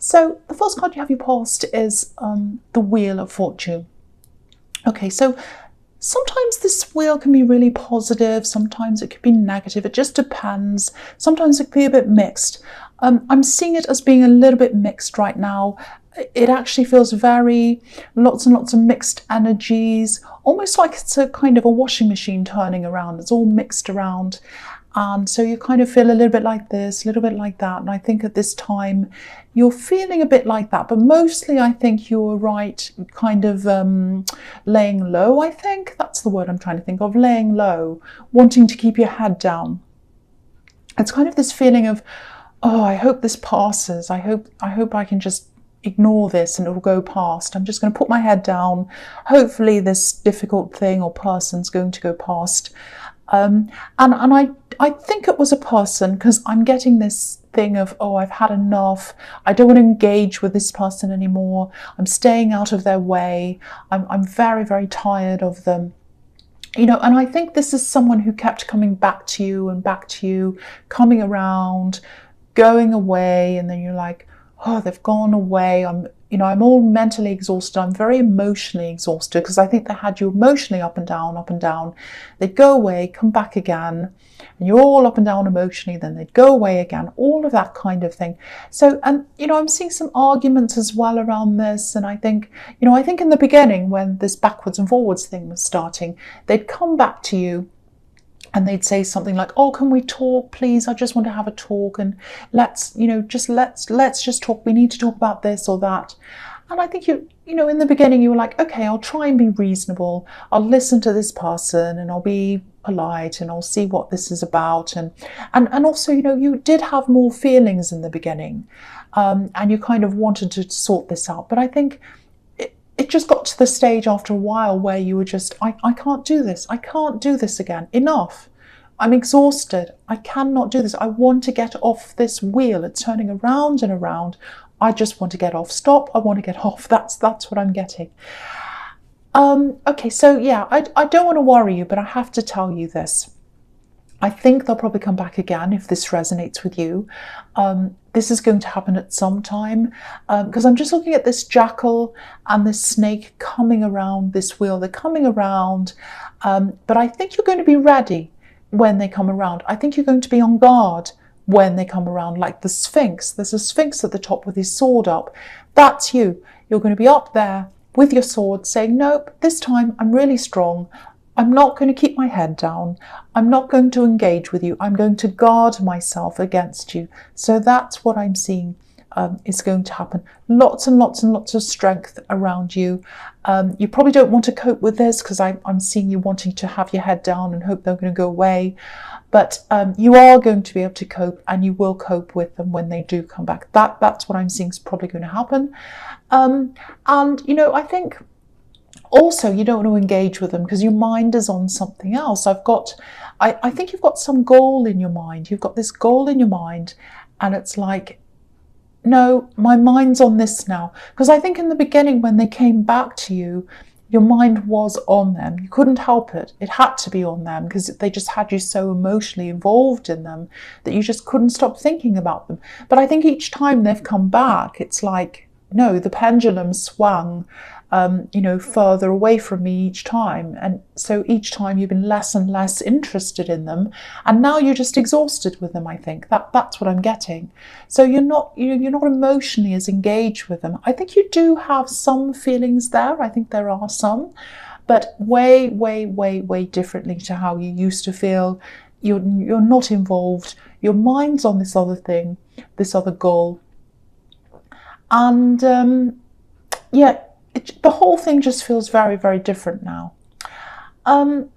So the first card you have you passed is the Wheel of Fortune. Okay, so sometimes this wheel can be really positive, sometimes it could be negative, it just depends. Sometimes it can be a bit mixed. I'm seeing it as being a little bit mixed right now. It actually feels lots and lots of mixed energies, almost like it's a kind of a washing machine turning around. It's all mixed around. And so you kind of feel a little bit like this, a little bit like that. And I think at this time, you're feeling a bit like that. But mostly I think you're right, kind of laying low, I think. That's the word I'm trying to think of, laying low, wanting to keep your head down. It's kind of this feeling of, oh, I hope this passes. I hope I can just ignore this and it will go past. I'm just going to put my head down. Hopefully this difficult thing or person's going to go past. And I think it was a person, because I'm getting this thing of, oh, I've had enough. I don't want to engage with this person anymore. I'm staying out of their way. I'm very, very tired of them. You know, and I think this is someone who kept coming back to you and back to you, coming around, going away, and then you're like, oh, they've gone away. I'm all mentally exhausted. I'm very emotionally exhausted, because I think they had you emotionally up and down, up and down. They'd go away, come back again, and you're all up and down emotionally, then they'd go away again, all of that kind of thing. So, and, I'm seeing some arguments as well around this. And I think in the beginning, when this backwards and forwards thing was starting, they'd come back to you and they'd say something like, oh, can we talk, please? I just want to have a talk, and let's just talk. We need to talk about this or that. And I think in the beginning you were like, okay, I'll try and be reasonable. I'll listen to this person and I'll be polite and I'll see what this is about. And also, you did have more feelings in the beginning, and you kind of wanted to sort this out. But I think it just got to the stage after a while where you were just, I can't do this. I can't do this again. Enough. I'm exhausted. I cannot do this. I want to get off this wheel. It's turning around and around. I just want to get off. Stop. I want to get off. That's what I'm getting. Okay, so yeah, I don't want to worry you, but I have to tell you this. I think they'll probably come back again if this resonates with you. This is going to happen at some time, because I'm just looking at this jackal and this snake coming around this wheel. They're coming around, but I think you're going to be ready when they come around. I think you're going to be on guard when they come around, like the Sphinx. There's a Sphinx at the top with his sword up. That's you. You're going to be up there with your sword saying, nope, this time I'm really strong. I'm not going to keep my head down. I'm not going to engage with you. I'm going to guard myself against you. So that's what I'm seeing is going to happen. Lots and lots and lots of strength around you. You probably don't want to cope with this, because I'm seeing you wanting to have your head down and hope they're going to go away. But you are going to be able to cope, and you will cope with them when they do come back. That's what I'm seeing is probably going to happen. And, I think also you don't want to engage with them because your mind is on something else. I think you've got some goal in your mind. You've got this goal in your mind, and it's like, no, my mind's on this now. Because I think in the beginning when they came back to you, your mind was on them. You couldn't help it. It had to be on them because they just had you so emotionally involved in them that you just couldn't stop thinking about them. But I think each time they've come back, it's like, no, the pendulum swung, further away from me each time. And so each time you've been less and less interested in them. And now you're just exhausted with them, I think. That's what I'm getting. So you're not emotionally as engaged with them. I think you do have some feelings there. I think there are some, but way, way, way, way differently to how you used to feel. You're not involved. Your mind's on this other thing, this other goal. And the whole thing just feels very, very different now. And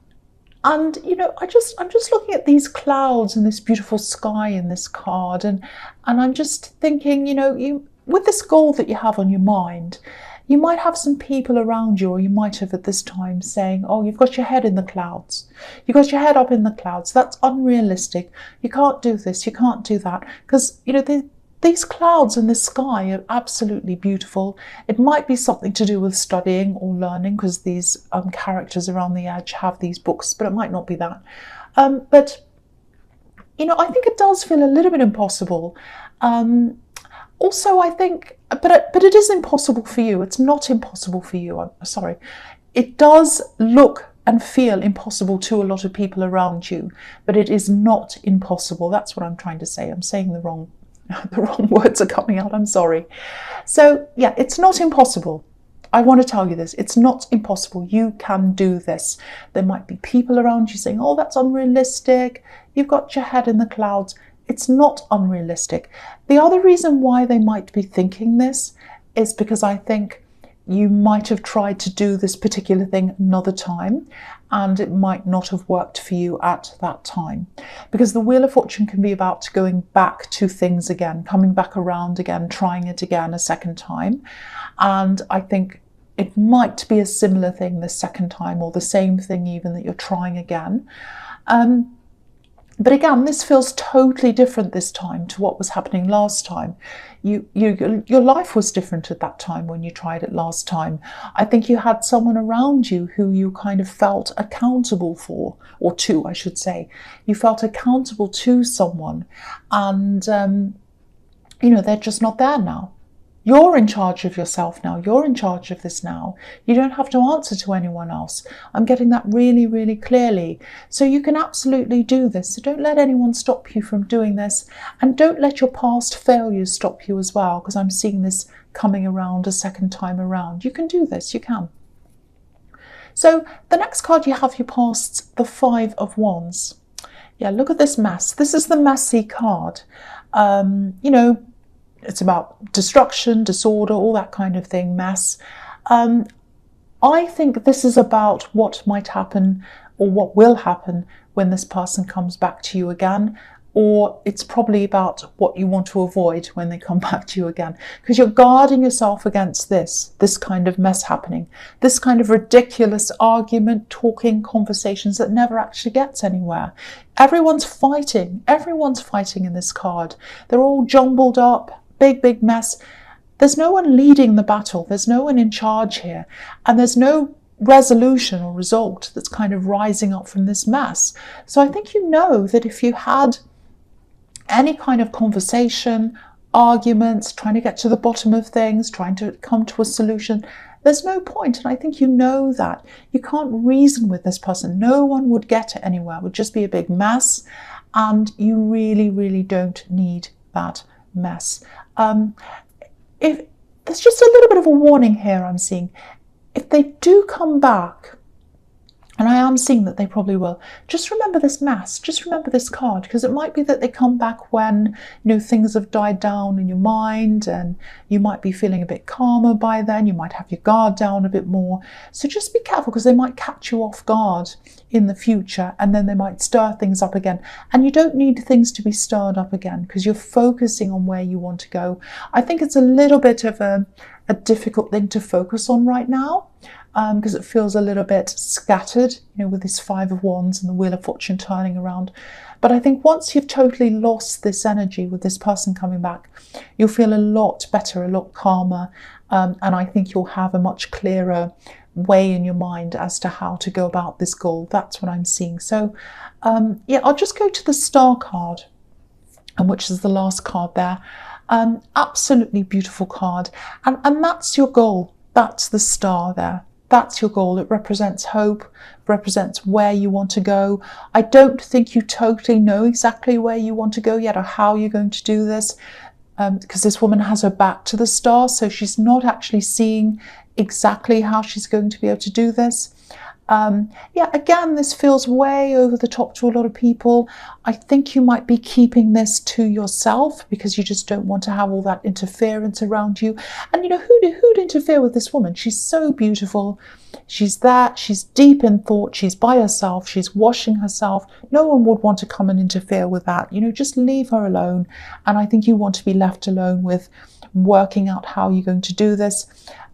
I'm just looking at these clouds and this beautiful sky in this card, and I'm just thinking, you with this goal that you have on your mind, you might have some people around you, or you might have at this time saying, oh, you've got your head in the clouds. You've got your head up in the clouds. That's unrealistic. You can't do this. You can't do that. Because, these clouds in the sky are absolutely beautiful. It might be something to do with studying or learning, because these characters around the edge have these books, but it might not be that. But I think it does feel a little bit impossible. Also, I think, but it is impossible for you. It's not impossible for you. I'm sorry. It does look and feel impossible to a lot of people around you, but it is not impossible. That's what I'm trying to say. I'm saying the wrong words are coming out. I'm sorry. So yeah, it's not impossible. I want to tell you this. It's not impossible. You can do this. There might be people around you saying, oh, that's unrealistic. You've got your head in the clouds. It's not unrealistic. The other reason why they might be thinking this is because I think you might have tried to do this particular thing another time and it might not have worked for you at that time. Because the Wheel of Fortune can be about going back to things again, coming back around again, trying it again a second time. And I think it might be a similar thing the second time, or the same thing even, that you're trying again. But again, this feels totally different this time to what was happening last time. Your life was different at that time when you tried it last time. I think you had someone around you who you kind of felt accountable for, or to, I should say. You felt accountable to someone, and they're just not there now. You're in charge of yourself now. You're in charge of this now. You don't have to answer to anyone else. I'm getting that really, really clearly. So you can absolutely do this. So don't let anyone stop you from doing this. And don't let your past failures stop you as well, because I'm seeing this coming around a second time around. You can do this. You can. So the next card you have, you passed the Five of Wands. Yeah, look at this mess. This is the messy card. It's about destruction, disorder, all that kind of thing, mess. I think this is about what might happen, or what will happen when this person comes back to you again. Or it's probably about what you want to avoid when they come back to you again. Because you're guarding yourself against this kind of mess happening. This kind of ridiculous argument, talking, conversations that never actually gets anywhere. Everyone's fighting. Everyone's fighting in this card. They're all jumbled up. Big mess. There's no one leading the battle. There's no one in charge here. And there's no resolution or result that's kind of rising up from this mess. So I think you know that if you had any kind of conversation, arguments, trying to get to the bottom of things, trying to come to a solution, there's no point. And I think you know that. You can't reason with this person. No one would get anywhere. It would just be a big mess. And you really, really don't need that mess. If there's just a little bit of a warning here I'm seeing. If they do come back, and I am seeing that they probably will, just remember this mess, just remember this card, because it might be that they come back when things have died down in your mind and you might be feeling a bit calmer by then. You might have your guard down a bit more. So just be careful, because they might catch you off guard in the future, and then they might stir things up again. And you don't need things to be stirred up again, because you're focusing on where you want to go. I think it's a little bit of a difficult thing to focus on right now, because it feels a little bit scattered, with this Five of Wands and the Wheel of Fortune turning around. But I think once you've totally lost this energy with this person coming back, you'll feel a lot better, a lot calmer, and I think you'll have a much clearer way in your mind as to how to go about this goal. That's what I'm seeing. So I'll just go to the Star card, and which is the last card there. Absolutely beautiful card, and that's your goal. That's the star there. That's your goal. It represents hope, represents where you want to go. I don't think you totally know exactly where you want to go yet, or how you're going to do this, because this woman has her back to the star, so she's not actually seeing exactly how she's going to be able to do this. Again, this feels way over the top to a lot of people. I think you might be keeping this to yourself because you just don't want to have all that interference around you. And who'd interfere with this woman? She's so beautiful. She's there. She's deep in thought. She's by herself. She's washing herself. No one would want to come and interfere with that. Just leave her alone. And I think you want to be left alone with working out how you're going to do this.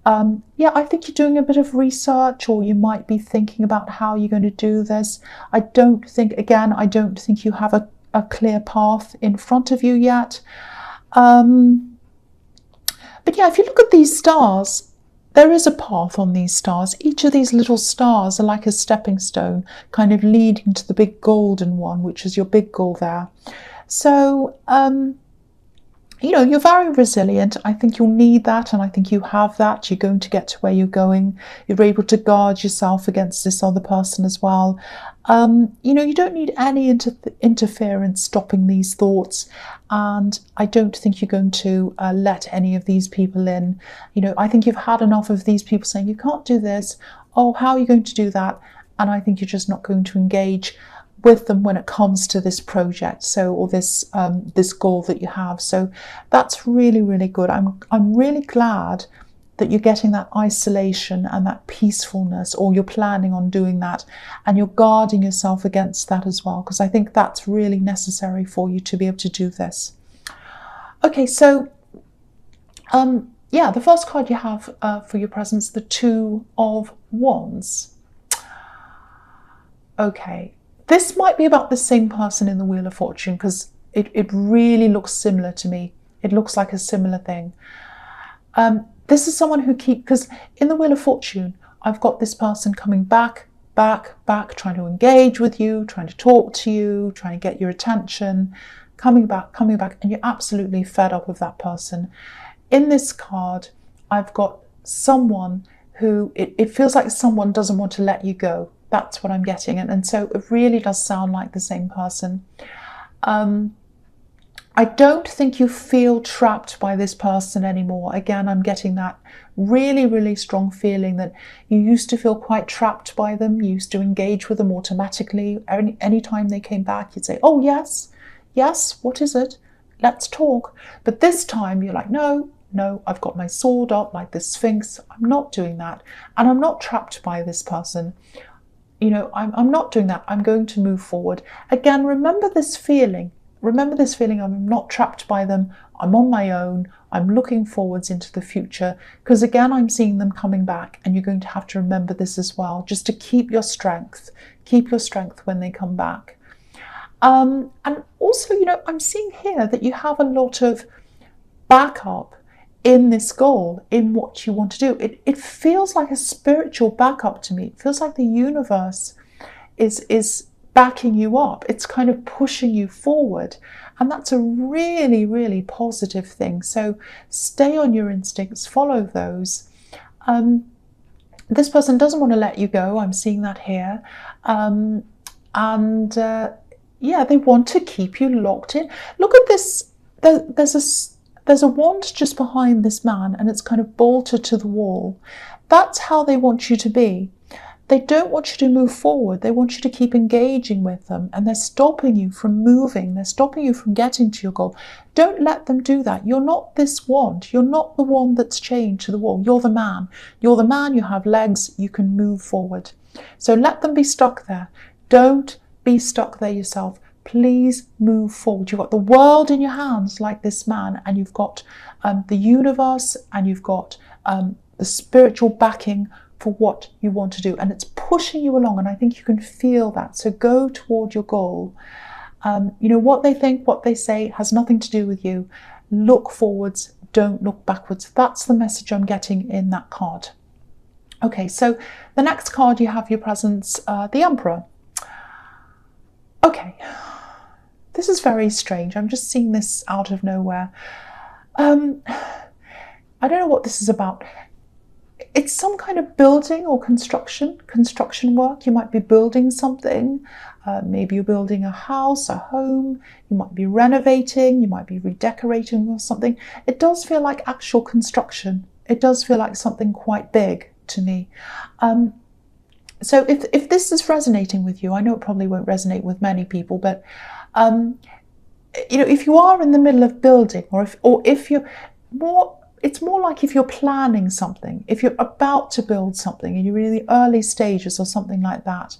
I think you're doing a bit of research, or you might be thinking about how you're going to do this. I don't think you have a clear path in front of you yet. But if you look at these stars, there is a path on these stars. Each of these little stars are like a stepping stone, kind of leading to the big golden one, which is your big goal there. So, you're very resilient. I think you'll need that, and I think you have that. You're going to get to where you're going. You're able to guard yourself against this other person as well. You don't need any interference stopping these thoughts, and I don't think you're going to let any of these people in. I think you've had enough of these people saying, you can't do this. Oh, how are you going to do that? And I think you're just not going to engage with them when it comes to this project, or this goal that you have. So that's really, really good. I'm really glad that you're getting that isolation and that peacefulness, or you're planning on doing that, and you're guarding yourself against that as well, because I think that's really necessary for you to be able to do this. Okay, so the first card you have for your presence, the Two of Wands. Okay. This might be about the same person in the Wheel of Fortune, because it really looks similar to me. It looks like a similar thing. This is someone who because in the Wheel of Fortune, I've got this person coming back, trying to engage with you, trying to talk to you, trying to get your attention, coming back, and you're absolutely fed up with that person. In this card, I've got someone who, it feels like someone doesn't want to let you go. That's what I'm getting. And so it really does sound like the same person. I don't think you feel trapped by this person anymore. Again, I'm getting that really, really strong feeling that you used to feel quite trapped by them. You used to engage with them automatically. Anytime they came back, you'd say, oh, yes, what is it? Let's talk. But this time you're like, no, I've got my sword up like the Sphinx. I'm not doing that. And I'm not trapped by this person. I'm not doing that. I'm going to move forward. Again, remember this feeling. I'm not trapped by them. I'm on my own. I'm looking forwards into the future, because again, I'm seeing them coming back, and you're going to have to remember this as well, just to keep your strength when they come back. And also, I'm seeing here that you have a lot of backup in this goal, in what you want to do. It feels like a spiritual backup to me. It feels like the universe is backing you up. It's kind of pushing you forward. And that's a really, really positive thing. So stay on your instincts, follow those. This person doesn't want to let you go. I'm seeing that here. They want to keep you locked in. Look at this. There's a wand just behind this man, and it's kind of bolted to the wall. That's how they want you to be. They don't want you to move forward. They want you to keep engaging with them, and they're stopping you from moving. They're stopping you from getting to your goal. Don't let them do that. You're not this wand. You're not the one that's chained to the wall. You're the man. You're the man. You have legs. You can move forward. So let them be stuck there. Don't be stuck there yourself. Please move forward. You've got the world in your hands like this man, and you've got the universe, and you've got the spiritual backing for what you want to do, and it's pushing you along, and I think you can feel that. So go toward your goal. What they think, what they say has nothing to do with you. Look forwards, don't look backwards. That's the message I'm getting in that card. Okay, so the next card you have your presence, the Emperor. Okay, this is very strange. I'm just seeing this out of nowhere. I don't know what this is about. It's some kind of building or construction work. You might be building something. Maybe you're building a house, a home. You might be renovating. You might be redecorating or something. It does feel like actual construction. It does feel like something quite big to me. So if this is resonating with you, I know it probably won't resonate with many people, but if you are in the middle of building, or if you're more, it's more like if you're planning something, if you're about to build something and you're in the early stages or something like that,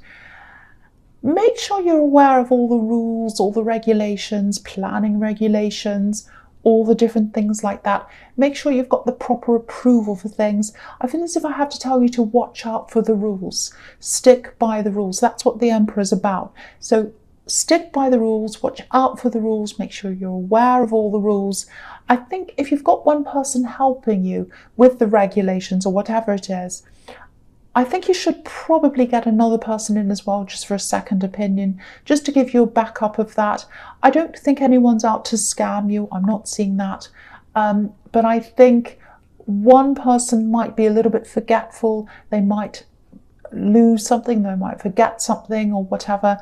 make sure you're aware of all the rules, all the regulations, planning regulations, all the different things like that. Make sure you've got the proper approval for things. I feel as if I have to tell you to watch out for the rules. Stick by the rules. That's what the Emperor is about. So stick by the rules, watch out for the rules, make sure you're aware of all the rules. I think if you've got one person helping you with the regulations or whatever it is, I think you should probably get another person in as well, just for a second opinion, just to give you a backup of that. I don't think anyone's out to scam you. I'm not seeing that. But I think one person might be a little bit forgetful. They might lose something, they might forget something or whatever.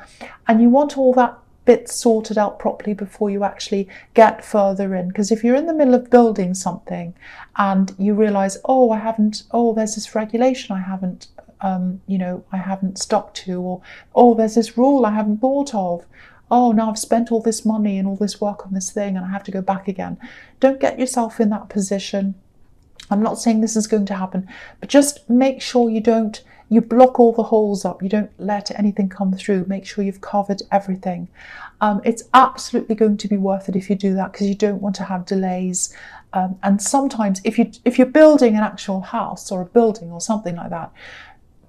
And you want all that bit sorted out properly before you actually get further in. Because if you're in the middle of building something and you realize, there's this regulation I haven't, I haven't stuck to, or, there's this rule I haven't thought of. Now I've spent all this money and all this work on this thing and I have to go back again. Don't get yourself in that position. I'm not saying this is going to happen, but just make sure you block all the holes up. You don't let anything come through. Make sure you've covered everything. It's absolutely going to be worth it if you do that, because you don't want to have delays. And sometimes if you're building an actual house or a building or something like that,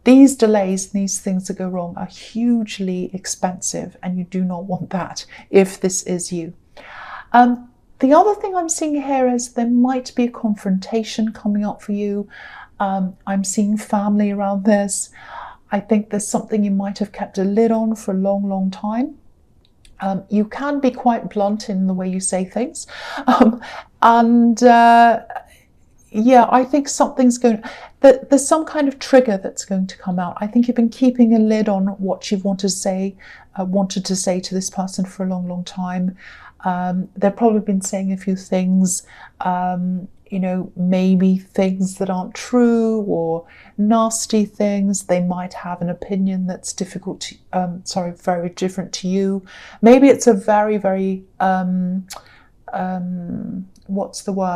these delays and these things that go wrong are hugely expensive, and you do not want that if this is you. The other thing I'm seeing here is there might be a confrontation coming up for you. I'm seeing family around this. I think there's something you might have kept a lid on for a long, long time. You can be quite blunt in the way you say things. I think there's some kind of trigger that's going to come out. I think you've been keeping a lid on what you've wanted to say to this person for a long, long time. They've probably been saying a few things, maybe things that aren't true or nasty things. They might have an opinion that's very different to you. Maybe it's a very, very,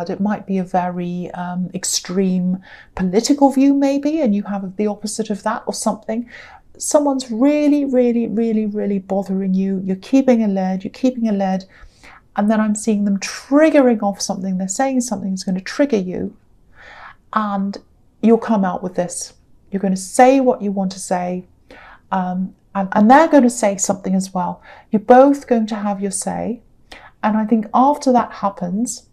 it might be a very extreme political view maybe, and you have the opposite of that or something. Someone's really, really, really, really bothering you. You're keeping a lid. And then I'm seeing them triggering off something. They're saying something that's going to trigger you. And you'll come out with this. You're going to say what you want to say. And they're going to say something as well. You're both going to have your say. And I think after that happens,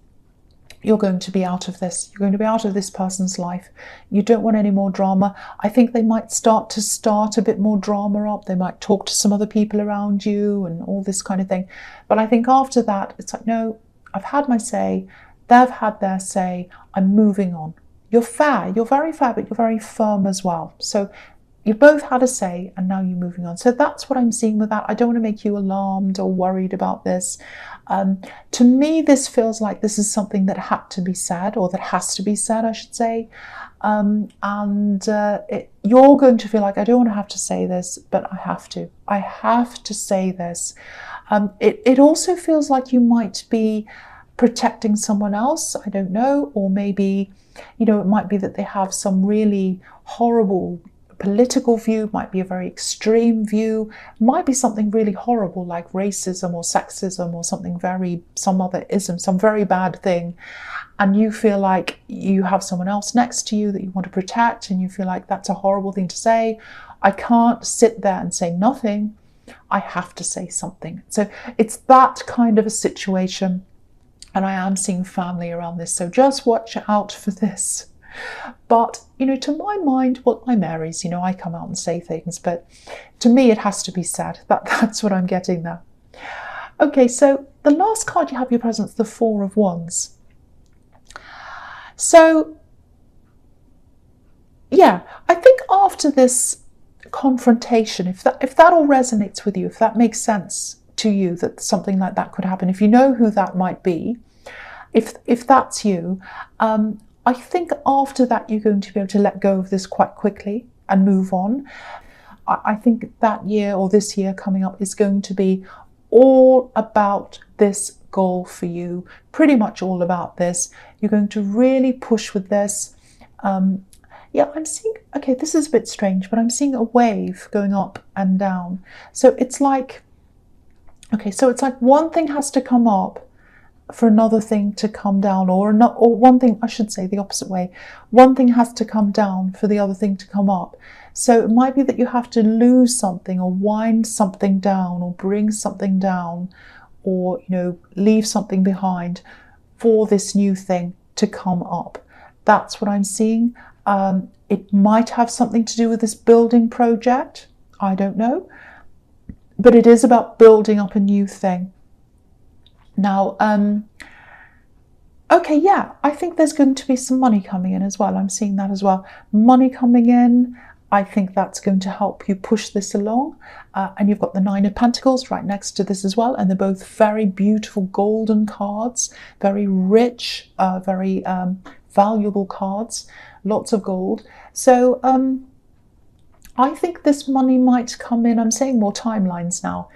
you're going to be out of this. You're going to be out of this person's life. You don't want any more drama. I think they might start a bit more drama up. They might talk to some other people around you and all this kind of thing. But I think after that, it's like, no, I've had my say. They've had their say. I'm moving on. You're fair. You're very fair, but you're very firm as well. So you both had a say and now you're moving on. So that's what I'm seeing with that. I don't want to make you alarmed or worried about this. To me, this feels like this is something that had to be said, or that has to be said, I should say. You're going to feel like, I don't want to have to say this, but I have to. I have to say this. It also feels like you might be protecting someone else. I don't know. Or maybe, it might be that they have some really horrible political view, might be a very extreme view, might be something really horrible like racism or sexism or some other ism, some very bad thing, and you feel like you have someone else next to you that you want to protect, and you feel like that's a horrible thing to say. I can't sit there and say nothing. I have to say something. So it's that kind of a situation, and I am seeing family around this, so just watch out for this. But, to my mind, well, I'm Aries, I come out and say things, but to me it has to be said. That's what I'm getting there. Okay, so the last card you have your presence, the Four of Wands. So, yeah, I think after this confrontation, if that all resonates with you, if that makes sense to you, that something like that could happen, if you know who that might be, if that's you, I think after that you're going to be able to let go of this quite quickly and move on. I think that year or this year coming up is going to be all about this goal for you, pretty much all about this. You're going to really push with this. I'm seeing, okay, this is a bit strange, but I'm seeing a wave going up and down. So it's like one thing has to come up for another thing to come down, or one thing, I should say the opposite way. One thing has to come down for the other thing to come up. So it might be that you have to lose something, or wind something down, or bring something down, or leave something behind for this new thing to come up. That's what I'm seeing. It might have something to do with this building project. I don't know. But it is about building up a new thing. Now, okay, yeah, I think there's going to be some money coming in as well. I'm seeing that as well. Money coming in. I think that's going to help you push this along. And you've got the Nine of Pentacles right next to this as well. And they're both very beautiful golden cards, very rich, very valuable cards, lots of gold. So I think this money might come in. I'm saying more timelines now.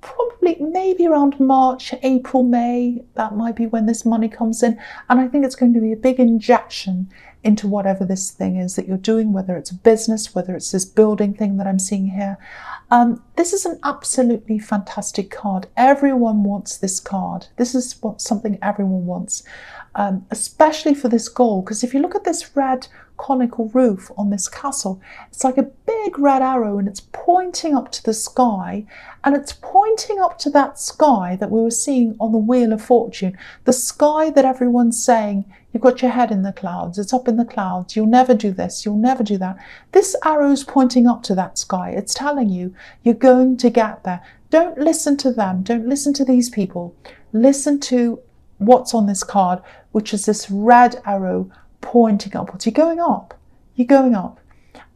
Probably maybe around March, April, May, that might be when this money comes in. And I think it's going to be a big injection into whatever this thing is that you're doing, whether it's a business, whether it's this building thing that I'm seeing here. This is an absolutely fantastic card. Everyone wants this card. This is something everyone wants, especially for this goal. Because if you look at this red conical roof on this castle, it's like a big red arrow and it's pointing up to the sky, and it's pointing up to that sky that we were seeing on the Wheel of Fortune, the sky that everyone's saying, you've got your head in the clouds, it's up in the clouds, you'll never do this, you'll never do that. This arrow's pointing up to that sky. It's telling you you're going to get there. Don't listen to them, don't listen to these people. Listen to what's on this card, which is this red arrow pointing upwards. You're going up. You're going up.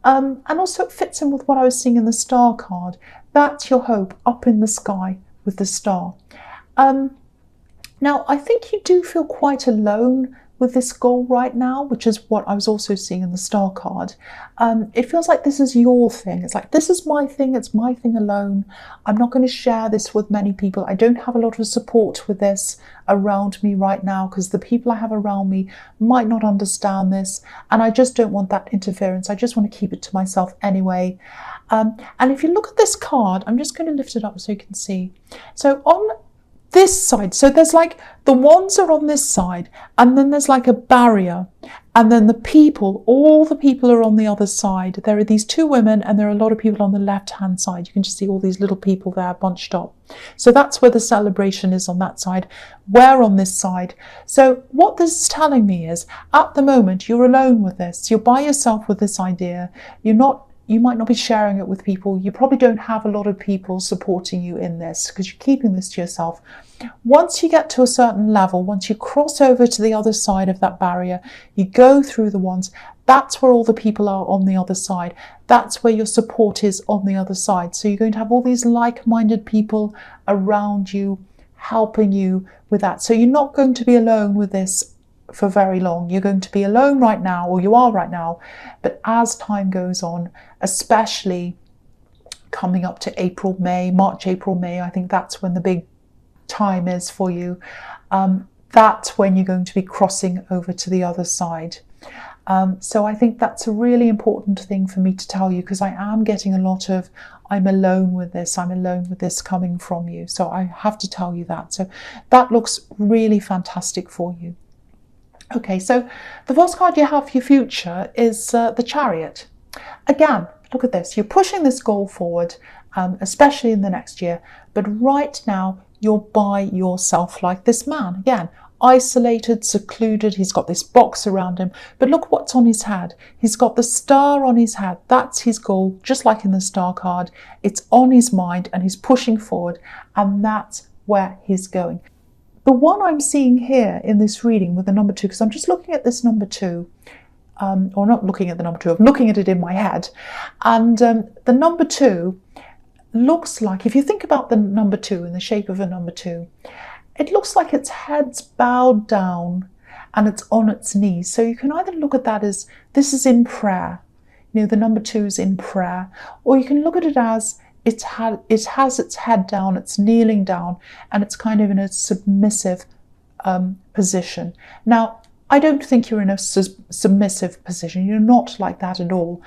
And also it fits in with what I was seeing in the star card. That's your hope, up in the sky with the star. Now, I think you do feel quite alone with this goal right now, which is what I was also seeing in the star card. It feels like this is your thing. It's like, this is my thing. It's my thing alone. I'm not going to share this with many people. I don't have a lot of support with this around me right now, because the people I have around me might not understand this, and I just don't want that interference. I just want to keep it to myself anyway. And if you look at this card, I'm just going to lift it up so you can see. So on this side, so there's like the wands are on this side, and then there's like a barrier, and then the people, all the people are on the other side. There are these two women, and there are a lot of people on the left hand side. You can just see all these little people there bunched up. So that's where the celebration is, on that side. We're on this side. So what this is telling me is, at the moment, you're alone with this. You're by yourself with this idea. You might not be sharing it with people. You probably don't have a lot of people supporting you in this, because you're keeping this to yourself. Once you get to a certain level, once you cross over to the other side of that barrier, you go through the wands, that's where all the people are on the other side. That's where your support is on the other side. So you're going to have all these like-minded people around you, helping you with that. So you're not going to be alone with this for very long. You're going to be alone right now, or you are right now, but as time goes on, especially coming up to April, May, March, April, May, I think that's when the big time is for you. That's when you're going to be crossing over to the other side. So I think that's a really important thing for me to tell you, because I am getting a lot of, I'm alone with this coming from you. So I have to tell you that. So that looks really fantastic for you. Okay, so the first card you have for your future is the Chariot. Again, look at this. You're pushing this goal forward, especially in the next year. But right now, you're by yourself, like this man. Again, isolated, secluded. He's got this box around him. But look what's on his head. He's got the star on his head. That's his goal, just like in the star card. It's on his mind, and he's pushing forward. And that's where he's going. The one I'm seeing here in this reading with the number 2, because I'm just looking at this number 2, or not looking at the number 2, I'm looking at it in my head. And the number 2 looks like, if you think about the number 2 in the shape of a number 2, it looks like its head's bowed down and it's on its knees. So you can either look at that as this is in prayer, you know, the number 2 is in prayer, or you can look at it as it has its head down, it's kneeling down, and it's kind of in a submissive position. Now, I don't think you're in a submissive position. You're not like that at all.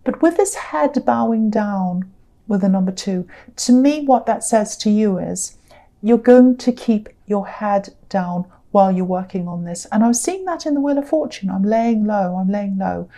But with this head bowing down with the number 2, to me, what that says to you is you're going to keep your head down while you're working on this. And I was seeing that in the Wheel of Fortune. I'm laying low, I'm laying low.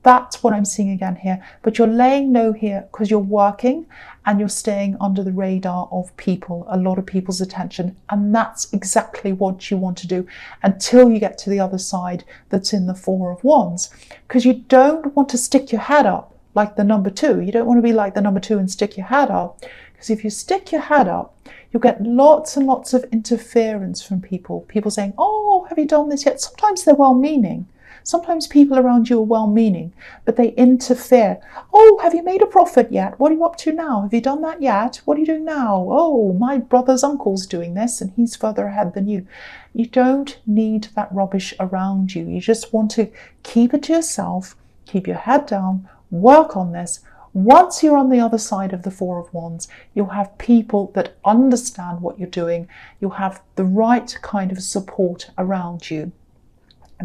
That's what I'm seeing again here. But you're laying low here because you're working and you're staying under the radar of people, a lot of people's attention. And that's exactly what you want to do until you get to the other side that's in the Four of Wands. Because you don't want to stick your head up like the number 2. You don't want to be like the number 2 and stick your head up. Because if you stick your head up, you'll get lots and lots of interference from people. People saying, oh, have you done this yet? Sometimes they're well-meaning. Sometimes people around you are well-meaning, but they interfere. Oh, have you made a profit yet? What are you up to now? Have you done that yet? What are you doing now? Oh, my brother's uncle's doing this and he's further ahead than you. You don't need that rubbish around you. You just want to keep it to yourself, keep your head down, work on this. Once you're on the other side of the Four of Wands, you'll have people that understand what you're doing. You'll have the right kind of support around you.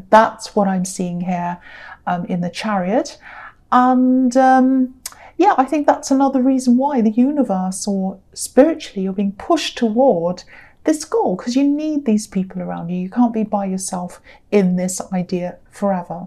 That's what I'm seeing here in the Chariot. And yeah, I think that's another reason why the universe or spiritually you're being pushed toward this goal, because you need these people around you. You can't be by yourself in this idea forever.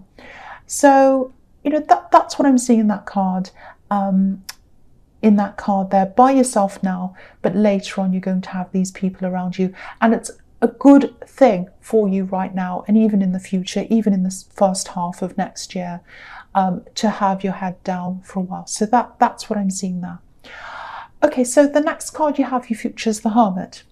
So, you know, that's what I'm seeing in that card. In that card there, by yourself now, but later on you're going to have these people around you. And it's a good thing for you right now, and even in the future, even in the first half of next year, to have your head down for a while. So that's what I'm seeing there. Okay, so the next card you have, your future, is the Hermit.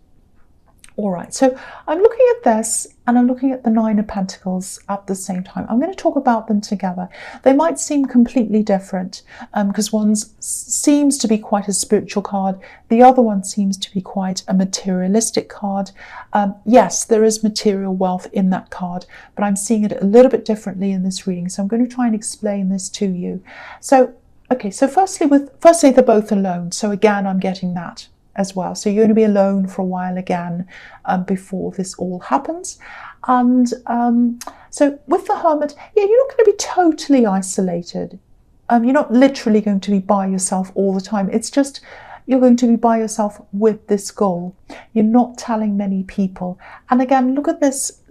All right, so I'm looking at this and I'm looking at the Nine of Pentacles at the same time. I'm going to talk about them together. They might seem completely different because one seems to be quite a spiritual card. The other one seems to be quite a materialistic card. Yes, there is material wealth in that card, but I'm seeing it a little bit differently in this reading. So I'm going to try and explain this to you. So, okay, so firstly, they're both alone. So again, I'm getting that as well. So you're going to be alone for a while again before this all happens. And so with the Hermit, yeah, you're not going to be totally isolated. You're not literally going to be by yourself all the time. It's just you're going to be by yourself with this goal. You're not telling many people. And again, look at this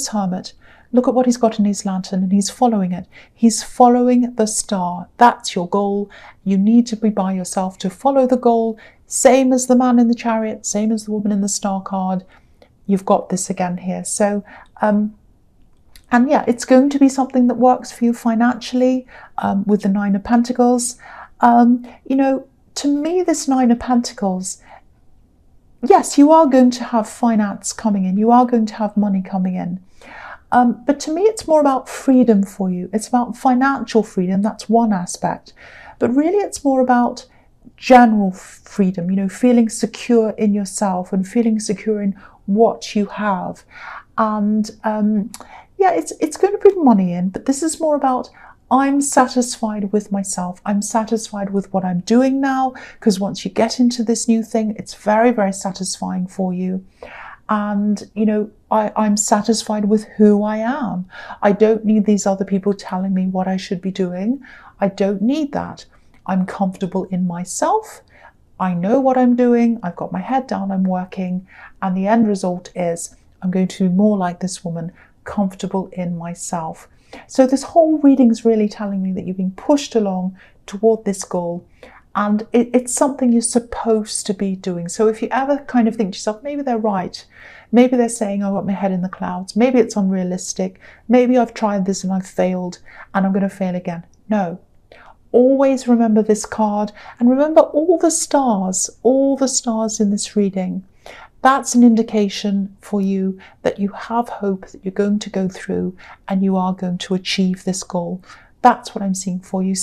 Hermit. Look at what he's got in his lantern, and he's following it. He's following the star. That's your goal. You need to be by yourself to follow the goal. Same as the man in the Chariot, same as the woman in the Star card. You've got this again here. So, and yeah, it's going to be something that works for you financially with the Nine of Pentacles. You know, to me, this Nine of Pentacles, yes, you are going to have finance coming in. You are going to have money coming in. But to me, it's more about freedom for you. It's about financial freedom. That's one aspect. But really, it's more about general freedom, you know, feeling secure in yourself and feeling secure in what you have. And yeah, it's going to bring money in, but this is more about I'm satisfied with myself. I'm satisfied with what I'm doing now, because once you get into this new thing, it's very, very satisfying for you. And, you know, I'm satisfied with who I am. I don't need these other people telling me what I should be doing. I don't need that. I'm comfortable in myself. I know what I'm doing. I've got my head down. I'm working. And the end result is I'm going to be more like this woman, comfortable in myself. So this whole reading is really telling me that you're being pushed along toward this goal. And it's something you're supposed to be doing. So if you ever kind of think to yourself, maybe they're right. Maybe they're saying, I've got my head in the clouds. Maybe it's unrealistic. Maybe I've tried this and I've failed and I'm going to fail again. No. Always remember this card, and remember all the stars in this reading. That's an indication for you that you have hope, that you're going to go through and you are going to achieve this goal. That's what I'm seeing for you.